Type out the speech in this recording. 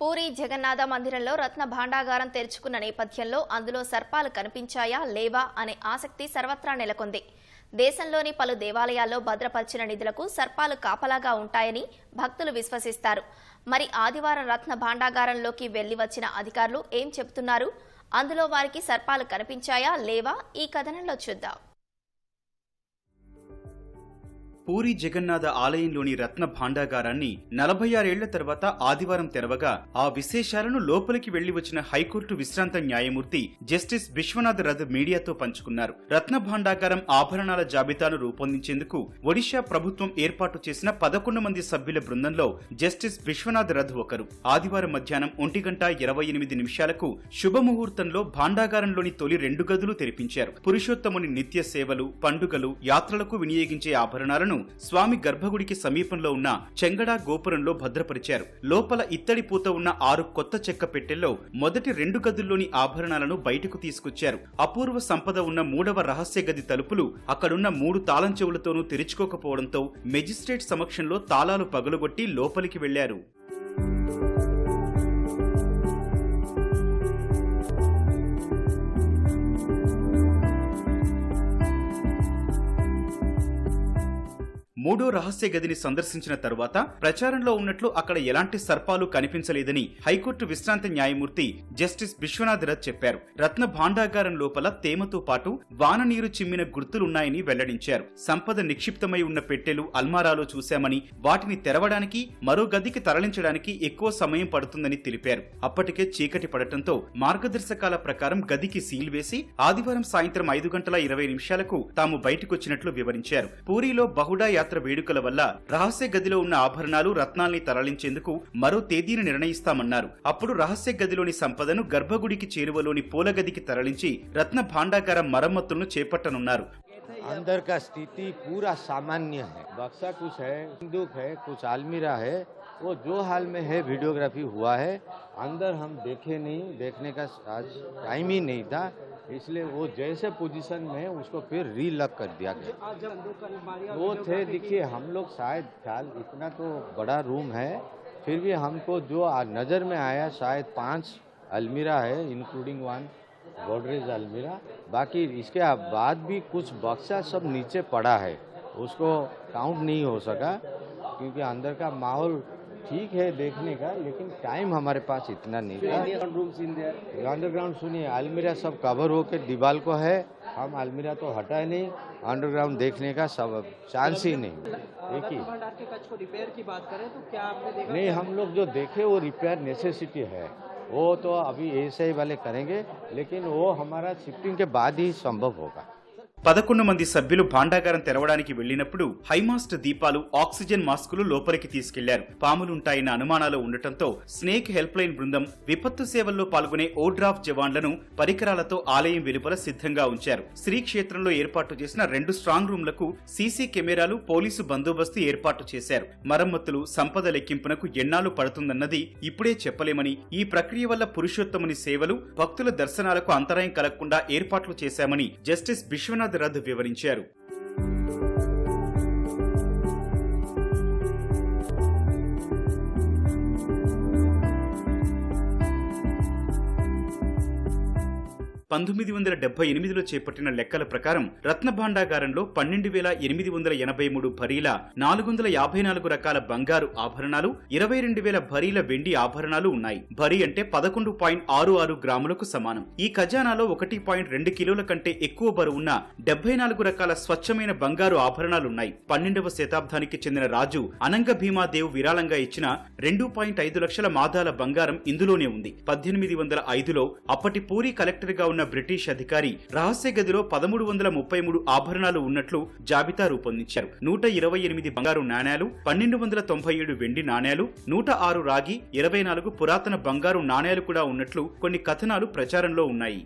పూరి జగన్నాథ మందిరంలో రత్న భాండాగారం తెరుచుకున్న నేపథ్యంలో అందులో సర్పాలు కనిపించాయా లేవా అనే ఆసక్తి సర్వత్రా నెలకొంది. దేశంలోని పలు దేవాలయాల్లో భద్రపరిచిన నిధులకు సర్పాలు కాపలాగా ఉంటాయని భక్తులు విశ్వసిస్తారు. మరి ఆదివారం రత్న భాండాగారంలోకి వెళ్లి వచ్చిన అధికారులు ఏం చెబుతున్నారు? అందులో వారికి సర్పాలు కనిపించాయా లేవా? ఈ కథనంలో చూద్దాం. పూరి జగన్నాథ ఆలయంలోని రత్న భాండాగారాన్ని 46 ఏళ్ల తర్వాత ఆదివారం తెరవగా ఆ విశేషాలను లోపలికి వెళ్లి వచ్చిన హైకోర్టు విశ్రాంత న్యాయమూర్తి జస్టిస్ విశ్వనాథ్ రథ్ మీడియాతో పంచుకున్నారు. రత్న భాండాగారం ఆభరణాల జాబితాను రూపొందించేందుకు ఒడిశా ప్రభుత్వం ఏర్పాటు చేసిన 11 మంది సభ్యుల బృందంలో జస్టిస్ విశ్వనాథ్ రథ్ ఒకరు. ఆదివారం మధ్యాహ్నం 1:28 శుభముహూర్తంలో భాండాగారంలోని తొలి 2 గదులు తెరిపించారు. పురుషోత్తముని నిత్య సేవలు, పండుగలు, యాత్రలకు వినియోగించే ఆభరణాలను స్వామి గర్భగుడికి సమీపంలో ఉన్న చెంగడా గోపురంలో భద్రపరిచారు. లోపల ఇత్తడి పూత ఉన్న 6 కొత్త చెక్క పెట్టెల్లో మొదటి 2 గదుల్లోని ఆభరణాలను బయటకు తీసుకొచ్చారు. అపూర్వ సంపద ఉన్న 3వ రహస్య గది తలుపులు అక్కడున్న 3 తాళం చెవులతోనూ తెరుచుకోకపోవడంతో మెజిస్ట్రేట్ సమక్షంలో తాళాలు పగలగొట్టి లోపలికి వెళ్లారు. మూడో రహస్య గదిని సందర్శించిన తరువాత ప్రచారంలో ఉన్నట్లు అక్కడ ఎలాంటి సర్పాలు కనిపించలేదని హైకోర్టు విశ్రాంత న్యాయమూర్తి జస్టిస్ విశ్వనాథ్ రథ్ చెప్పారు. రత్న భాండాగారం లోపల తేమతో పాటు వాన నీరు చిమ్మిన గుర్తులున్నాయని వెల్లడించారు. సంపద నిక్షిప్తమై ఉన్న పెట్టెలు, అల్మారాలు చూశామని వాటిని తెరవడానికి మరో గదికి తరలించడానికి ఎక్కువ సమయం పడుతుందని తెలిపారు. అప్పటికే చీకటి పడటంతో మార్గదర్శకాల ప్రకారం గదికి సీల్ వేసి ఆదివారం సాయంత్రం 5:20 తాము బయటకొచ్చినట్లు వివరించారు. పూరిలో బహుడా యాత్ర వేడుకల వల్ల రహస్య గదిలో ఉన్న ఆభరణాలు, రత్నాల్ని తరలించేందుకు మరో తేదీని నిర్ణయిస్తామన్నారు. అప్పుడు రహస్య గదిలోని సంపదను గర్భగుడికి చేరువలోని పూల గదికి తరలించి రత్న భాండాగారం మరమ్మతులను చేపట్టనున్నారు. अंदर का स्थिति पूरा सामान्य है. बक्सा कुछ है, बंदूक है, कुछ अलमीरा है, वो जो हाल में है वीडियोग्राफी हुआ है. अंदर हम देखे नहीं, देखने का आज टाइम ही नहीं था, इसलिए वो जैसे पोजीशन में है उसको फिर रीलॉक कर दिया गया. वो थे, देखिए हम लोग शायद ख्याल, इतना तो बड़ा रूम है, फिर भी हमको जो नज़र में आया शायद 5 अलमीरा है इंक्लूडिंग 1 गोडरेज अलमीरा. बाकी इसके बाद भी कुछ बक्सा सब नीचे पड़ा है, उसको काउंट नहीं हो सका क्योंकि अंदर का माहौल ठीक है देखने का, लेकिन टाइम हमारे पास इतना नहीं था. अंडरग्राउंड सुनिए, अलमीरा सब कवर होकर दीवार को है, हम अलमीरा तो हटाए नहीं, अंडरग्राउंड देखने का सब चांस ही नहीं. एक ही रिपेयर की बात करें तो क्या आपने देखा? नहीं, हम लोग जो देखे वो रिपेयर नेसेसिटी है, वो तो अभी एएसआई वाले करेंगे, लेकिन वो हमारा शिफ्टिंग के बाद ही संभव होगा. 11 మంది సభ్యులు భాండాగారం తెరవడానికి వెళ్లినప్పుడు హైమాస్ట్ దీపాలు, ఆక్సిజన్ మాస్కులు లోపలికి తీసుకెళ్లారు. పాములుంటాయన్న అనుమానాలు ఉండటంతో స్నేక్ హెల్ప్ లైన్ బృందం విపత్తు సేవల్లో పాల్గొనే ఓడ్రాఫ్ జవాన్లను పరికరాలతో ఆలయం వెలుపల సిద్ధంగా ఉంచారు. శ్రీక్షేత్రంలో ఏర్పాటు చేసిన 2 స్ట్రాంగ్ రూమ్లకు సీసీ కెమెరాలు, పోలీసు బందోబస్తు ఏర్పాటు చేశారు. మరమ్మతులు, సంపద లెక్కింపునకు ఎన్నాళ్లు పడుతుందన్నది ఇప్పుడే చెప్పలేమని, ఈ ప్రక్రియ వల్ల పురుషోత్తముని సేవలు, భక్తుల దర్శనాలకు అంతరాయం కలగకుండా ఏర్పాట్లు చేశామని జస్టిస్ విశ్వనాథ్ రథ్ వివరించారు. చేపట్టిన లెక్కల ప్రకారం రత్న భాండాగారంలో 12,883 భరీల 454 రకాల బంగారు ఆభరణాలు, 22,000 భరీల వెండి ఆభరణాలు ఉన్నాయి. భరీ అంటే 11.66 గ్రాములకు సమానం. ఈ ఖజానాలో 1.2 కిలోల కంటే ఎక్కువ బరువున్న 74 రకాల స్వచ్ఛమైన బంగారు ఆభరణాలున్నాయి. 12వ శతాబ్దానికి చెందిన రాజు అనంగ భీమాదేవ్ విరాళంగా ఇచ్చిన 2.5 లక్షల మాదాల బంగారం ఇందులోనే ఉంది. 1805లో అప్పటి పూరి కలెక్టర్ గా ఉన్న బ్రిటిష్ అధికారి రహస్య గదిలో 1333 ఆభరణాలు ఉన్నట్లు జాబితా రూపొందించారు. 128 బంగారు నాణేలు, 1297 వెండి నాణేలు, 106 రాగి, 24 పురాతన బంగారు నాణేలు కూడా ఉన్నట్లు కొన్ని కథనాలు ప్రచారంలో ఉన్నాయి.